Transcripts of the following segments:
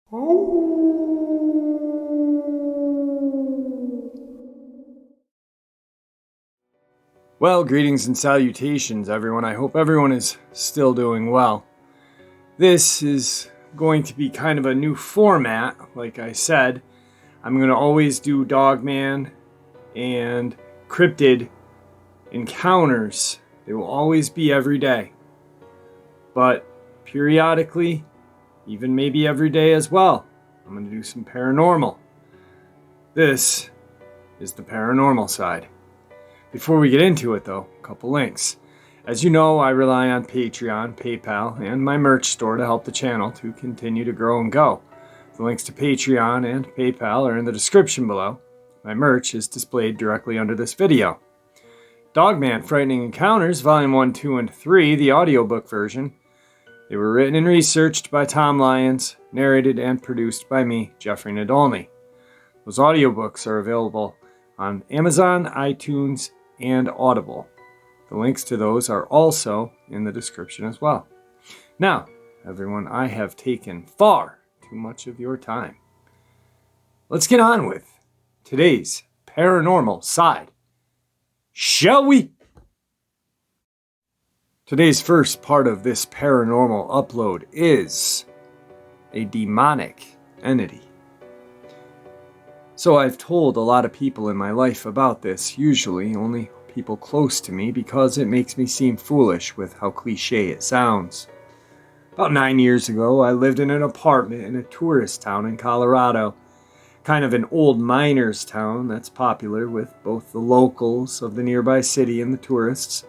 Well, greetings and salutations, everyone. I hope everyone is still doing well. This is going to be kind of a new format. Like I said, I'm going to always do Dogman and cryptid encounters. They will always be every day. But periodically, even maybe every day as well, I'm going to do some paranormal. This is the paranormal side. Before we get into it, though, a couple links. As you know, I rely on Patreon, PayPal, and my merch store to help the channel to continue to grow and go. The links to Patreon and PayPal are in the description below. My merch is displayed directly under this video. Dogman Frightening Encounters, Volume 1, 2, and 3, the audiobook version. They were written and researched by Tom Lyons, narrated and produced by me, Jeffrey Nadolny. Those audiobooks are available on Amazon, iTunes, and Audible. The links to those are also in the description as well. Now, everyone, I have taken far too much of your time. Let's get on with today's paranormal side, shall we? Today's first part of this paranormal upload is a demonic entity. So I've told a lot of people in my life about this, usually only people close to me, because it makes me seem foolish with how cliche it sounds. About 9 years ago, I lived in an apartment in a tourist town in Colorado, kind of an old miners town that's popular with both the locals of the nearby city and the tourists.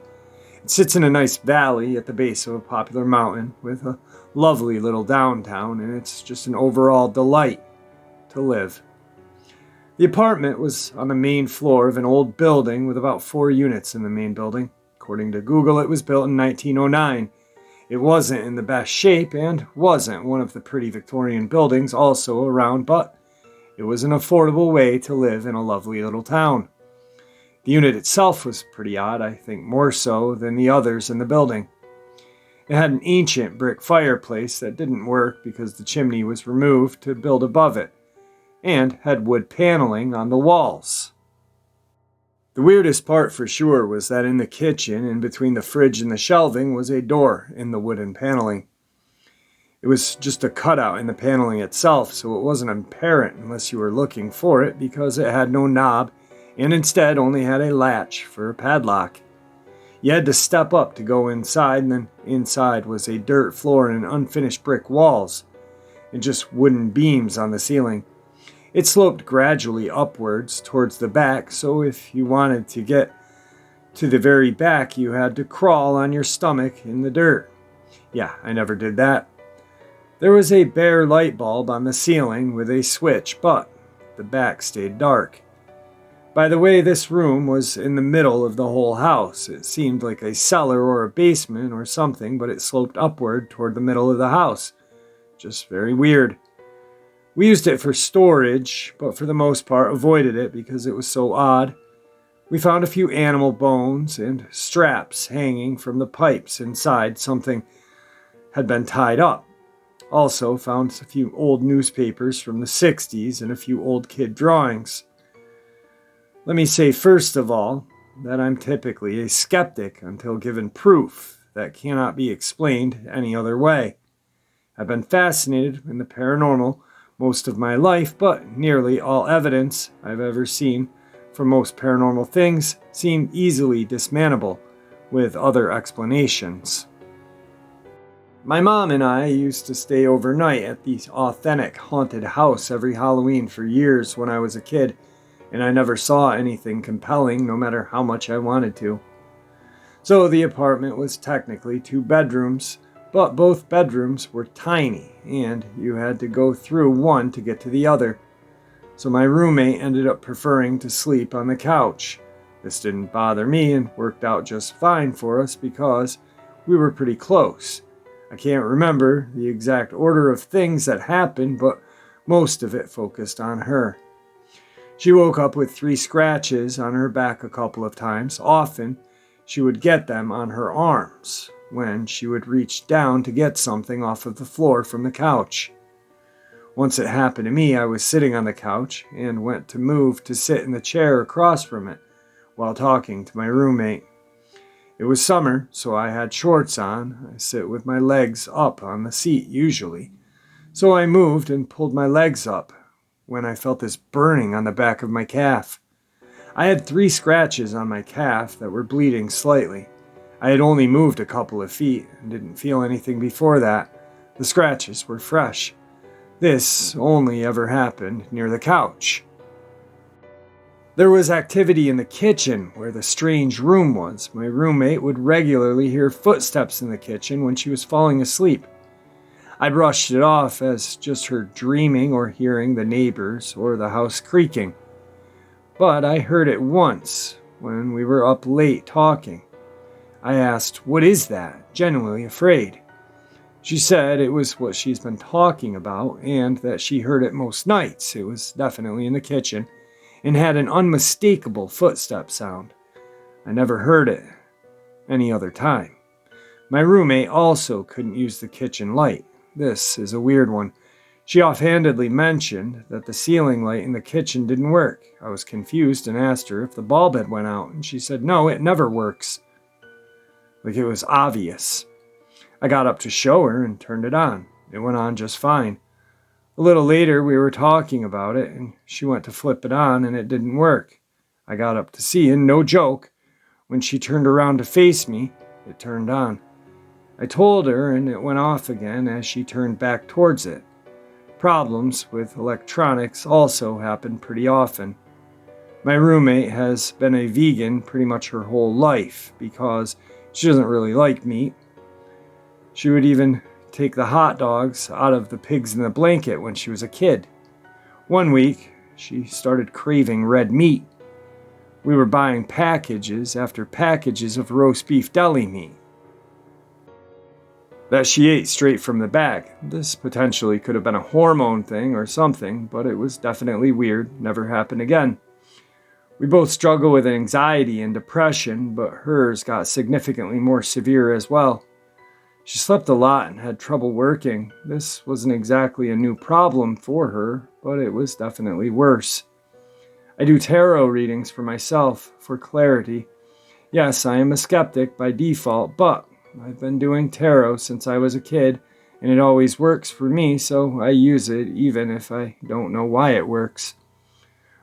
It sits in a nice valley at the base of a popular mountain with a lovely little downtown, and it's just an overall delight to live. The apartment was on the main floor of an old building with about 4 units in the main building. According to Google, it was built in 1909. It wasn't in the best shape and wasn't one of the pretty Victorian buildings also around, but it was an affordable way to live in a lovely little town. The unit itself was pretty odd, I think more so than the others in the building. It had an ancient brick fireplace that didn't work because the chimney was removed to build above it, and had wood paneling on the walls. The weirdest part for sure was that in the kitchen, in between the fridge and the shelving, was a door in the wooden paneling. It was just a cutout in the paneling itself, so it wasn't apparent unless you were looking for it, because it had no knob and instead only had a latch for a padlock. You had to step up to go inside, and then inside was a dirt floor and unfinished brick walls, and just wooden beams on the ceiling. It sloped gradually upwards towards the back, so if you wanted to get to the very back, you had to crawl on your stomach in the dirt. Yeah, I never did that. There was a bare light bulb on the ceiling with a switch, but the back stayed dark. By the way, this room was in the middle of the whole house. It seemed like a cellar or a basement or something, but it sloped upward toward the middle of the house. Just very weird. We used it for storage, but for the most part avoided it because it was so odd. We found a few animal bones and straps hanging from the pipes inside. Something had been tied up. Also found a few old newspapers from the 60s and a few old kid drawings. Let me say first of all that I'm typically a skeptic until given proof that cannot be explained any other way. I've been fascinated in the paranormal most of my life, but nearly all evidence I've ever seen for most paranormal things seem easily dismantleable with other explanations. My mom and I used to stay overnight at the authentic haunted house every Halloween for years when I was a kid, and I never saw anything compelling no matter how much I wanted to. So the apartment was technically 2 bedrooms, but both bedrooms were tiny, and you had to go through one to get to the other. So my roommate ended up preferring to sleep on the couch. This didn't bother me and worked out just fine for us because we were pretty close. I can't remember the exact order of things that happened, but most of it focused on her. She woke up with 3 scratches on her back a couple of times. Often, she would get them on her arms when she would reach down to get something off of the floor from the couch. Once it happened to me, I was sitting on the couch and went to move to sit in the chair across from it while talking to my roommate. It was summer, so I had shorts on. I sit with my legs up on the seat usually. So I moved and pulled my legs up when I felt this burning on the back of my calf. I had 3 scratches on my calf that were bleeding slightly. I had only moved a couple of feet and didn't feel anything before that. The scratches were fresh. This only ever happened near the couch. There was activity in the kitchen where the strange room was. My roommate would regularly hear footsteps in the kitchen when she was falling asleep. I brushed it off as just her dreaming or hearing the neighbors or the house creaking. But I heard it once when we were up late talking. I asked, "What is that?" genuinely afraid. She said it was what she's been talking about and that she heard it most nights. It was definitely in the kitchen and had an unmistakable footstep sound. I never heard it any other time. My roommate also couldn't use the kitchen light. This is a weird one. She offhandedly mentioned that the ceiling light in the kitchen didn't work. I was confused and asked her if the bulb had went out, and she said, "No, it never works." Like it was obvious. I got up to show her and turned it on. It went on just fine. A little later, we were talking about it, and she went to flip it on, and it didn't work. I got up to see, and no joke, when she turned around to face me, it turned on. I told her, and it went off again as she turned back towards it. Problems with electronics also happen pretty often. My roommate has been a vegan pretty much her whole life because she doesn't really like meat. She would even take the hot dogs out of the pigs in the blanket when she was a kid. One week, she started craving red meat. We were buying packages after packages of roast beef deli meat that she ate straight from the bag. This potentially could have been a hormone thing or something, but it was definitely weird. Never happened again. We both struggle with anxiety and depression, but hers got significantly more severe as well. She slept a lot and had trouble working. This wasn't exactly a new problem for her, but it was definitely worse. I do tarot readings for myself for clarity. Yes, I am a skeptic by default, but I've been doing tarot since I was a kid, and it always works for me, so I use it even if I don't know why it works.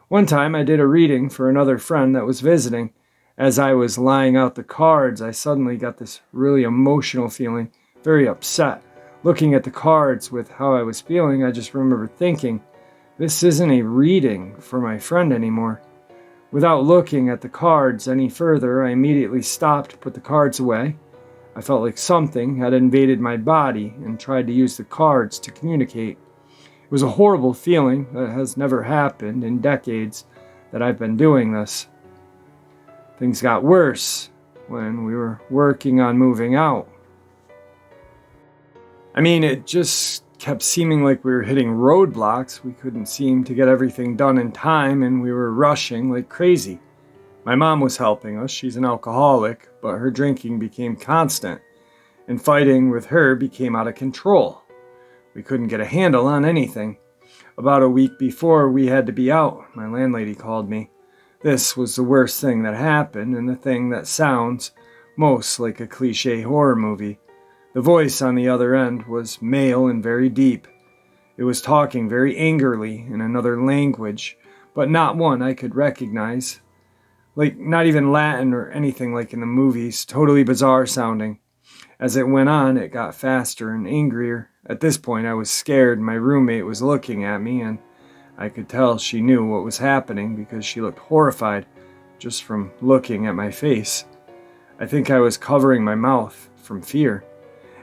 One time I did a reading for another friend that was visiting. As I was lying out the cards, I suddenly got this really emotional feeling, very upset. Looking at the cards with how I was feeling, I just remember thinking, this isn't a reading for my friend anymore. Without looking at the cards any further, I immediately stopped, put the cards away. I felt like something had invaded my body and tried to use the cards to communicate. It was a horrible feeling that has never happened in decades that I've been doing this. Things got worse when we were working on moving out. It just kept seeming like we were hitting roadblocks. We couldn't seem to get everything done in time, and we were rushing like crazy. My mom was helping us. She's an alcoholic, but her drinking became constant, and fighting with her became out of control. We couldn't get a handle on anything. About a week before we had to be out, my landlady called me. This was the worst thing that happened, and the thing that sounds most like a cliche horror movie. The voice on the other end was male and very deep. It was talking very angrily in another language, but not one I could recognize. Like, not even Latin or anything like in the movies, totally bizarre sounding. As it went on, it got faster and angrier. At this point, I was scared. My roommate was looking at me, and I could tell she knew what was happening because she looked horrified just from looking at my face. I think I was covering my mouth from fear.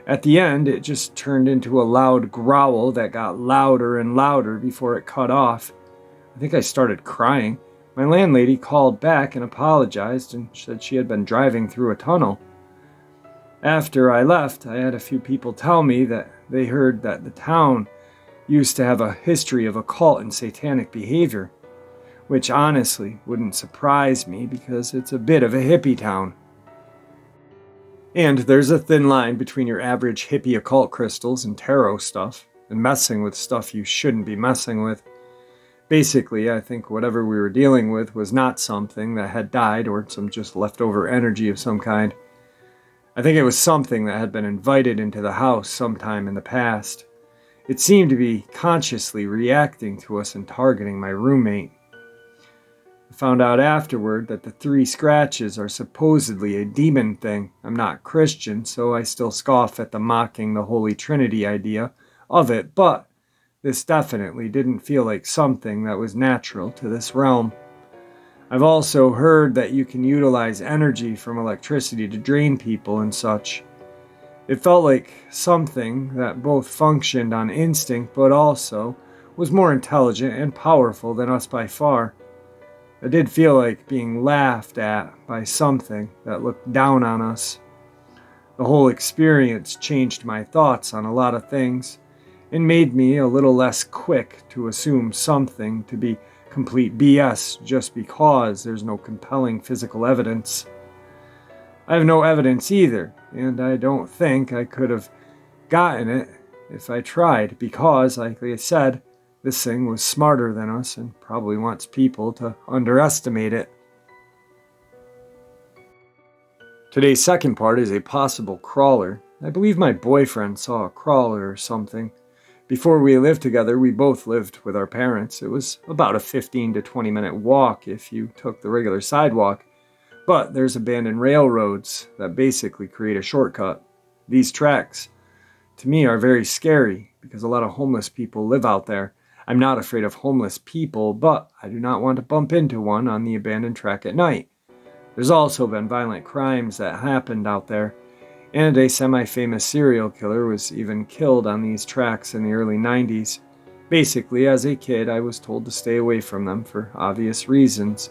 At the end, it just turned into a loud growl that got louder and louder before it cut off. I think I started crying. My landlady called back and apologized and said she had been driving through a tunnel. After I left, I had a few people tell me that they heard that the town used to have a history of occult and satanic behavior, which honestly wouldn't surprise me because it's a bit of a hippie town. And there's a thin line between your average hippie occult crystals and tarot stuff. and messing with stuff you shouldn't be messing with. Basically, I think whatever we were dealing with was not something that had died or some just leftover energy of some kind. I think it was something that had been invited into the house sometime in the past. It seemed to be consciously reacting to us and targeting my roommate. I found out afterward that the 3 scratches are supposedly a demon thing. I'm not Christian, so I still scoff at the mocking the Holy Trinity idea of it, but this definitely didn't feel like something that was natural to this realm. I've also heard that you can utilize energy from electricity to drain people and such. It felt like something that both functioned on instinct but also was more intelligent and powerful than us by far. I did feel like being laughed at by something that looked down on us. The whole experience changed my thoughts on a lot of things and made me a little less quick to assume something to be complete BS just because there's no compelling physical evidence. I have no evidence either, and I don't think I could have gotten it if I tried because, like I said, this thing was smarter than us and probably wants people to underestimate it. Today's second part is a possible crawler. I believe my boyfriend saw a crawler or something. Before we lived together, we both lived with our parents. It was about a 15 to 20 minute walk if you took the regular sidewalk, but there's abandoned railroads that basically create a shortcut. These tracks, to me, are very scary because a lot of homeless people live out there. I'm not afraid of homeless people, but I do not want to bump into one on the abandoned track at night. There's also been violent crimes that happened out there, and a semi-famous serial killer was even killed on these tracks in the early 90s. Basically, as a kid, I was told to stay away from them for obvious reasons,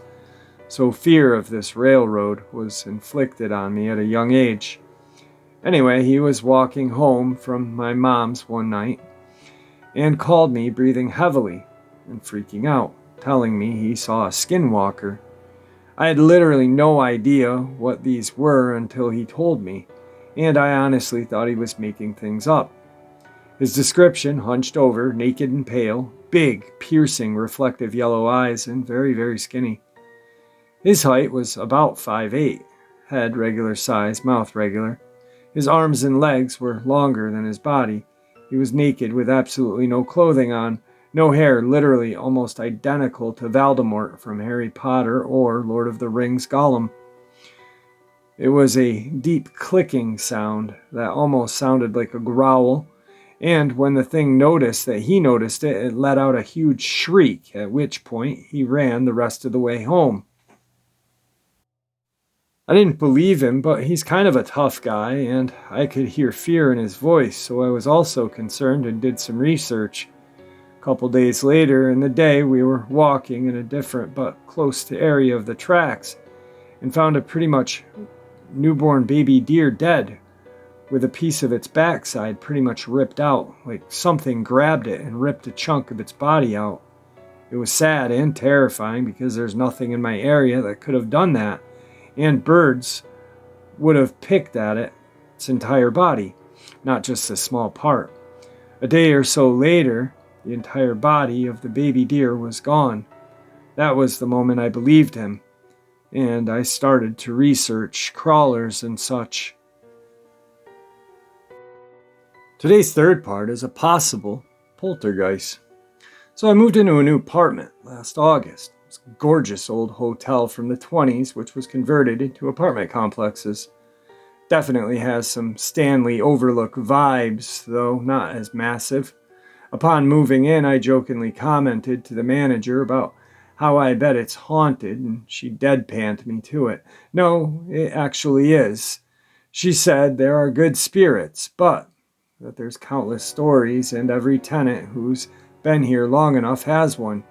so fear of this railroad was inflicted on me at a young age. Anyway, he was walking home from my mom's one night and called me breathing heavily and freaking out, telling me he saw a skinwalker. I had literally no idea what these were until he told me, and I honestly thought he was making things up. His description, hunched over, naked and pale, big, piercing, reflective yellow eyes, and very, very skinny. His height was about 5'8", head regular size, mouth regular. His arms and legs were longer than his body. He was naked with absolutely no clothing on, no hair, literally almost identical to Voldemort from Harry Potter or Lord of the Rings Gollum. It was a deep clicking sound that almost sounded like a growl, and when the thing noticed that he noticed it, it let out a huge shriek, at which point he ran the rest of the way home. I didn't believe him, but he's kind of a tough guy, and I could hear fear in his voice, so I was also concerned and did some research. A couple days later in the day, we were walking in a different but close to area of the tracks and found a pretty much newborn baby deer dead, with a piece of its backside pretty much ripped out, like something grabbed it and ripped a chunk of its body out. It was sad and terrifying because there's nothing in my area that could have done that, and birds would have picked at it, its entire body, not just a small part. A day or so later, the entire body of the baby deer was gone. That was the moment I believed him, and I started to research crawlers and such. Today's third part is a possible poltergeist. So I moved into a new apartment last August. It's a gorgeous old hotel from the 20s, which was converted into apartment complexes. Definitely has some Stanley Overlook vibes, though not as massive. Upon moving in, I jokingly commented to the manager about how I bet it's haunted, and she deadpanned me to it. No, it actually is. She said there are good spirits, but that there's countless stories, and every tenant who's been here long enough has one.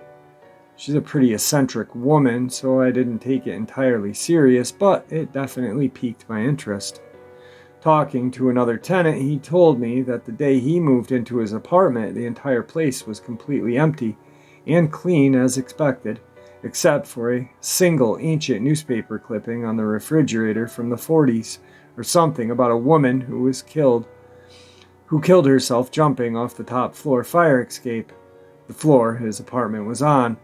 She's a pretty eccentric woman, so I didn't take it entirely serious, but it definitely piqued my interest. Talking to another tenant, he told me that the day he moved into his apartment, the entire place was completely empty and clean as expected, except for a single ancient newspaper clipping on the refrigerator from the 40s, or something about a woman who was killed, who killed herself jumping off the top floor fire escape, the floor his apartment was on.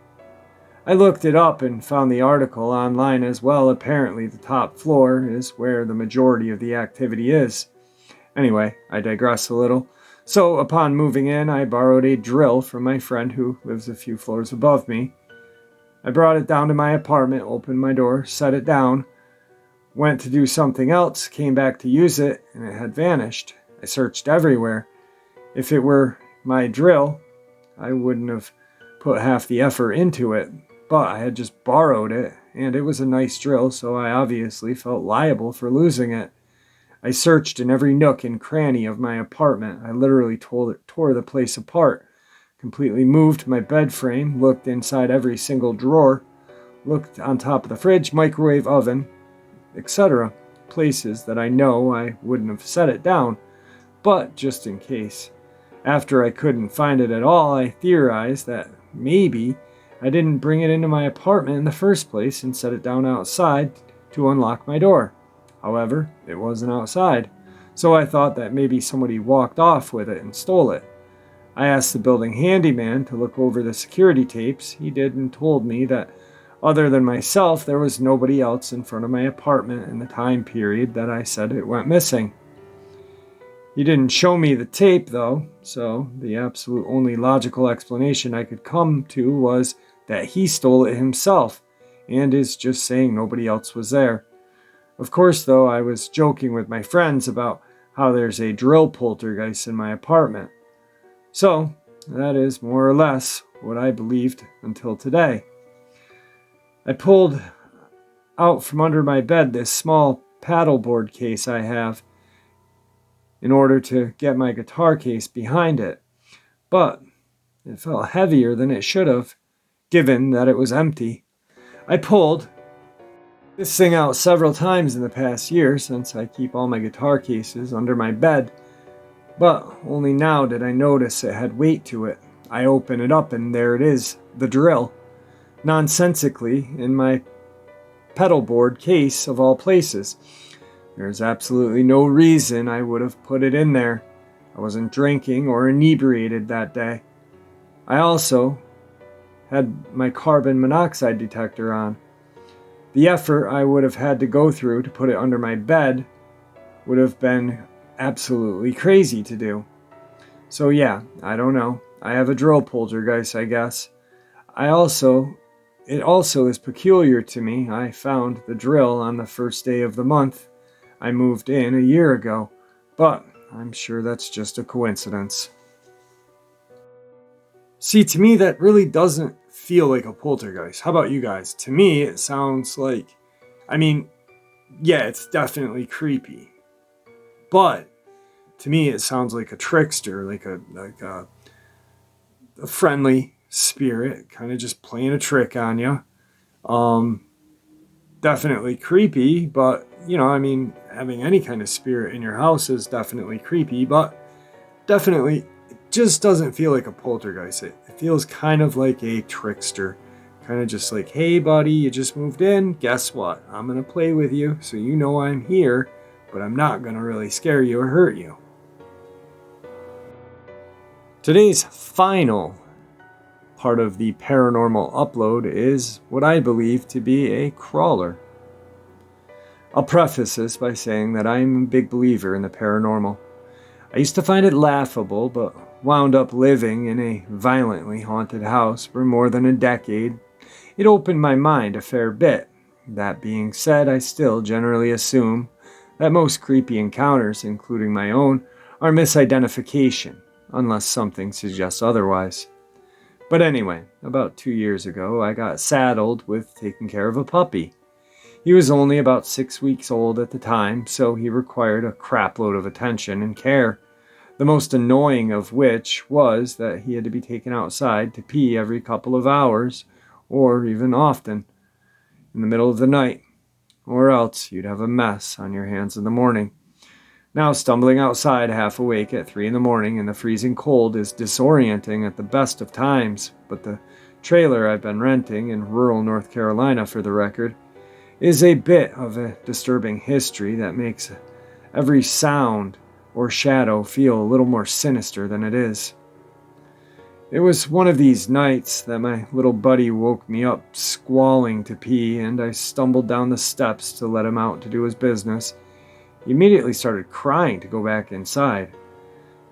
I looked it up and found the article online as well. Apparently, the top floor is where the majority of the activity is. Anyway, I digress a little. So, upon moving in, I borrowed a drill from my friend who lives a few floors above me. I brought it down to my apartment, opened my door, set it down, went to do something else, came back to use it, and it had vanished. I searched everywhere. If it were my drill, I wouldn't have put half the effort into it, but I had just borrowed it, and it was a nice drill, so I obviously felt liable for losing it. I searched in every nook and cranny of my apartment. I literally tore the place apart, completely moved my bed frame, looked inside every single drawer, looked on top of the fridge, microwave, oven, etc. Places that I know I wouldn't have set it down, but just in case. After I couldn't find it at all, I theorized that maybe I didn't bring it into my apartment in the first place and set it down outside to unlock my door. However, it wasn't outside, so I thought that maybe somebody walked off with it and stole it. I asked the building handyman to look over the security tapes. He did and told me that other than myself, there was nobody else in front of my apartment in the time period that I said it went missing. He didn't show me the tape, though, so the absolute only logical explanation I could come to was that he stole it himself and is just saying nobody else was there. Of course, though, I was joking with my friends about how there's a drill poltergeist in my apartment. So, that is more or less what I believed until today. I pulled out from under my bed this small paddleboard case I have in order to get my guitar case behind it, but it felt heavier than it should have, given that it was empty. I pulled this thing out several times in the past year since I keep all my guitar cases under my bed, but only now did I notice it had weight to it. I open it up and there it is, the drill, nonsensically in my pedal board case of all places. There's absolutely no reason I would have put it in there. I wasn't drinking or inebriated that day. I also had my carbon monoxide detector on. The effort I would have had to go through to put it under my bed would have been absolutely crazy to do. So yeah, I don't know. I have a drill poltergeist, I guess. It also is peculiar to me. I found the drill on the first day of the month I moved in a year ago, but I'm sure that's just a coincidence. See, to me, that really doesn't feel like a poltergeist. How about you guys? To me, it sounds like, yeah, it's definitely creepy, but to me, it sounds like a trickster, like a friendly spirit, kind of just playing a trick on you. Definitely creepy, but having any kind of spirit in your house is definitely creepy, but definitely it just doesn't feel like a poltergeist. It feels kind of like a trickster, kind of just like, hey buddy, you just moved in, guess what? I'm gonna play with you so you know I'm here, but I'm not gonna really scare you or hurt you. Today's final part of the paranormal upload is what I believe to be a crawler. I'll preface this by saying that I'm a big believer in the paranormal. I used to find it laughable, but wound up living in a violently haunted house for more than a decade. It opened my mind a fair bit. That being said, I still generally assume that most creepy encounters, including my own, are misidentification, unless something suggests otherwise. But anyway, about 2 years ago, I got saddled with taking care of a puppy. He was only about 6 weeks old at the time, so he required a crapload of attention and care, the most annoying of which was that he had to be taken outside to pee every couple of hours, or even often, in the middle of the night, or else you'd have a mess on your hands in the morning. Now, stumbling outside half awake at 3 a.m. in the freezing cold is disorienting at the best of times, but the trailer I've been renting in rural North Carolina, for the record, is a bit of a disturbing history that makes every sound or shadow feel a little more sinister than it is. It was one of these nights that my little buddy woke me up squalling to pee, and I stumbled down the steps to let him out to do his business. He immediately started crying to go back inside.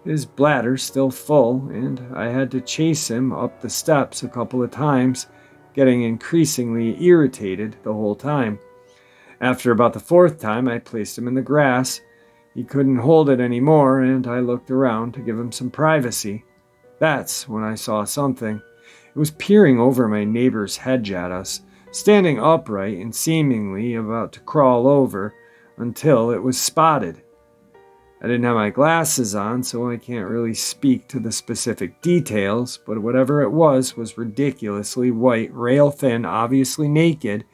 His bladder still full, and I had to chase him up the steps a couple of times, getting increasingly irritated the whole time. After about the fourth time, I placed him in the grass. He couldn't hold it anymore, and I looked around to give him some privacy. That's when I saw something. It was peering over my neighbor's hedge at us, standing upright and seemingly about to crawl over until it was spotted. I didn't have my glasses on, so I can't really speak to the specific details, but whatever it was ridiculously white, rail thin, obviously naked,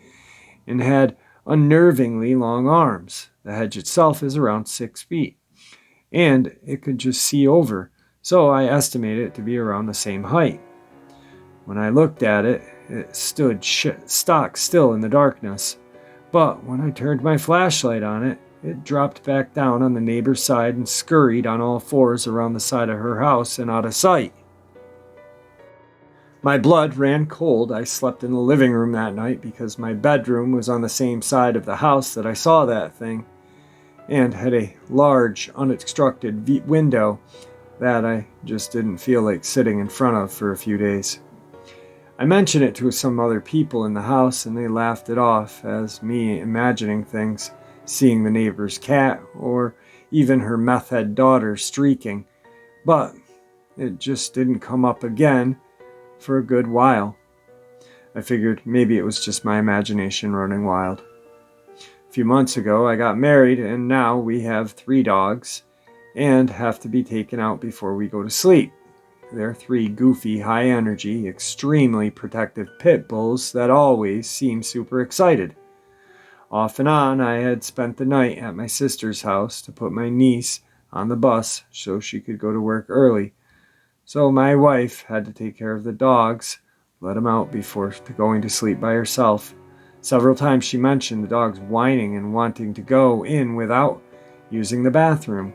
and had unnervingly long arms. The hedge itself is around 6 feet, and it could just see over, so I estimated it to be around the same height. When I looked at it, it stood stock still in the darkness, but when I turned my flashlight on it, it dropped back down on the neighbor's side and scurried on all fours around the side of her house and out of sight. My blood ran cold. I slept in the living room that night because my bedroom was on the same side of the house that I saw that thing, and had a large, unobstructed window that I just didn't feel like sitting in front of for a few days. I mentioned it to some other people in the house, and they laughed it off as me imagining things, seeing the neighbor's cat, or even her meth-head daughter streaking. But it just didn't come up again for a good while. I figured maybe it was just my imagination running wild. A few months ago, I got married, and now we have 3 dogs and have to be taken out before we go to sleep. They're 3 goofy, high-energy, extremely protective pit bulls that always seem super excited. Off and on, I had spent the night at my sister's house to put my niece on the bus so she could go to work early. So my wife had to take care of the dogs, let them out before going to sleep by herself. Several times she mentioned the dogs whining and wanting to go in without using the bathroom.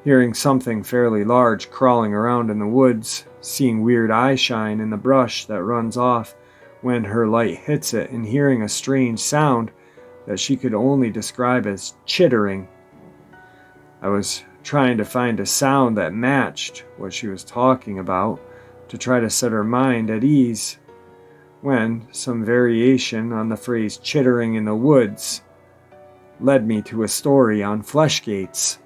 Hearing something fairly large crawling around in the woods, seeing weird eye shine in the brush that runs off when her light hits it, and hearing a strange sound that she could only describe as chittering. I was trying to find a sound that matched what she was talking about to try to set her mind at ease, when some variation on the phrase chittering in the woods led me to a story on flesh gates.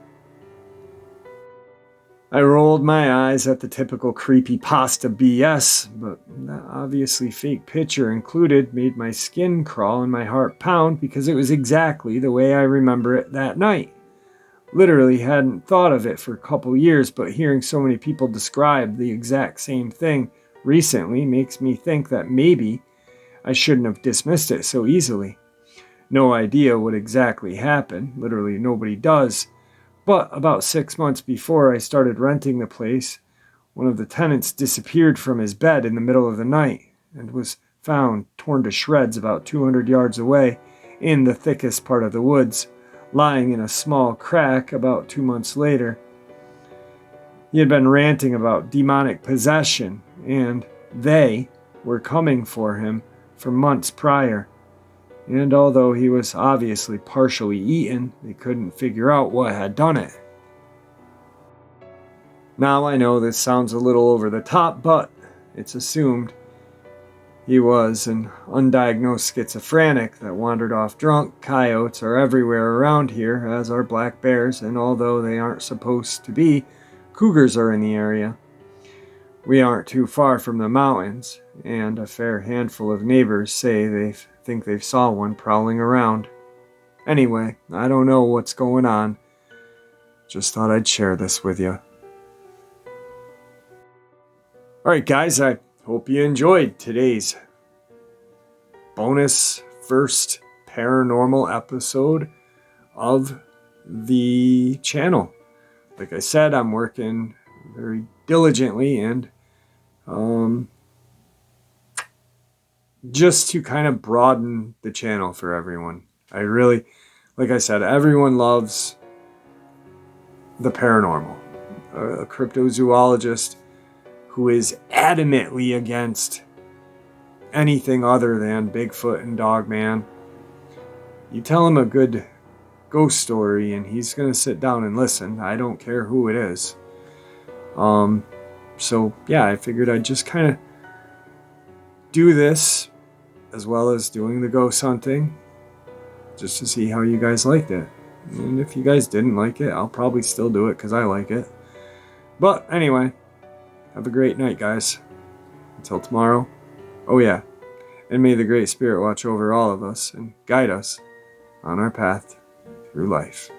I rolled my eyes at the typical creepypasta BS, but that obviously fake picture included made my skin crawl and my heart pound because it was exactly the way I remember it that night. Literally hadn't thought of it for a couple years, but hearing so many people describe the exact same thing recently makes me think that maybe I shouldn't have dismissed it so easily. No idea what exactly happened, literally nobody does. But about 6 months before I started renting the place, one of the tenants disappeared from his bed in the middle of the night and was found torn to shreds about 200 yards away in the thickest part of the woods, lying in a small crack about 2 months later. He had been ranting about demonic possession, and they were coming for him for months prior. And although he was obviously partially eaten, they couldn't figure out what had done it. Now I know this sounds a little over the top, but it's assumed he was an undiagnosed schizophrenic that wandered off drunk. Coyotes are everywhere around here, as are black bears, and although they aren't supposed to be, cougars are in the area. We aren't too far from the mountains, and a fair handful of neighbors say they think they've saw one prowling around. Anyway, I don't know what's going on. Just thought I'd share this with you. Alright guys, I hope you enjoyed today's bonus first paranormal episode of the channel. Like I said, I'm working very diligently and just to kind of broaden the channel for everyone. I really, like I said, everyone loves the paranormal. A cryptozoologist who is adamantly against anything other than Bigfoot and Dogman. You tell him a good ghost story and he's going to sit down and listen. I don't care who it is. So yeah, I figured I'd just kind of do this as well as doing the ghost hunting just to see how you guys liked it. And if you guys didn't like it, I'll probably still do it because I like it. But anyway, have a great night, guys. Until tomorrow. Oh yeah, and may the Great Spirit watch over all of us and guide us on our path through life.